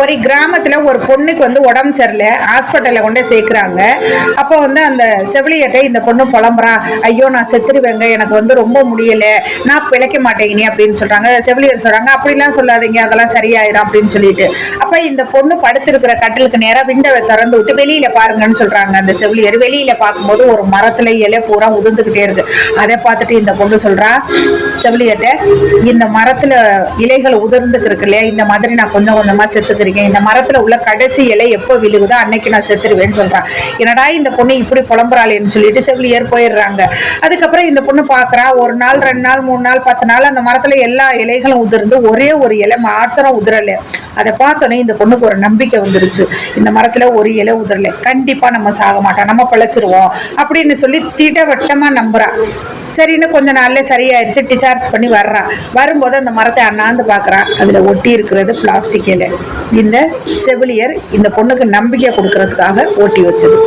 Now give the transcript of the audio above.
ஒரு கிராமத்துல ஒரு பொண்ணுக்கு வந்து உடம்பு சரியில்லை, ஹாஸ்பிட்டல்ல கொண்டு சேர்க்கிறாங்க. அப்போ வந்து அந்த செவிலியர்கிட்ட இந்த பொண்ணு புலம்புறா, ஐயோ நான் செத்துருவேங்க, எனக்கு வந்து ரொம்ப முடியல, நான் பிழைக்க மாட்டேங்கினி அப்படின்னு சொல்றாங்க. செவிலியர் சொல்றாங்க, அப்படிலாம் சொல்லாதீங்க, அதெல்லாம் சரியாயிரும் அப்படின்னு சொல்லிட்டு. அப்ப இந்த பொண்ணு படுத்திருக்கிற கட்டிலுக்கு நேரா விண்டோவை திறந்து விட்டு வெளியில பாருங்கன்னு சொல்றாங்க அந்த செவிலியர். வெளியில பார்க்கும்போது ஒரு மரத்துல இலை பூரா உதிர்ந்துகிட்டே இருக்கு. அதை பார்த்துட்டு இந்த பொண்ணு சொல்றா செவிலியர்கிட்ட, இந்த மரத்துல இலைகள் உதிர்ந்துக்கு இருக்கு இல்லையா, இந்த மாதிரி நான் கொஞ்சம் கொஞ்சமா செத்துக்கிறேன், இந்த மரத்துல உள்ள கடைசி இலை எப்போ விழுகுதோ அன்னைக்கு நான் செத்துருவேன்னு சொல்றான். என்னடா இந்த பொண்ணு இப்படி புலம்புறாளேன்னு சொல்லிட்டு செவிலியர் போயிடுறாங்க. அதுக்கப்புறம் இந்த பொண்ணு பாக்குறா, ஒரு நாள் 2 நாள் 3 நாள் 10 நாள் அந்த மரத்துல எல்லா இலைகளும் உதிர்ந்து ஒரே ஒரு இலை மாத்திரம் உதிரல. அதை பார்த்தோன்னே இந்த பொண்ணுக்கு ஒரு நம்பிக்கை வந்துருச்சு, இந்த மரத்துல ஒரு இலை உதிரல, கண்டிப்பா நம்ம சாக மாட்டோம், நம்ம பிழைச்சிருவோம் அப்படின்னு சொல்லி திடவட்டமா நம்புறா. சரின்னு கொஞ்ச நாள்ல சரியாயிருச்சு. டிசார்ஜ் பண்ணி வர்றா. வரும்போது அந்த மரத்தை அண்ணாந்து பாக்குறா, அதுல ஒட்டி இருக்கிறது பிளாஸ்டிக் இலை. இந்த செவிலியர் இந்த பொண்ணுக்கு நம்பிக்கை கொடுக்கறதுக்காக ஒட்டி வச்சது.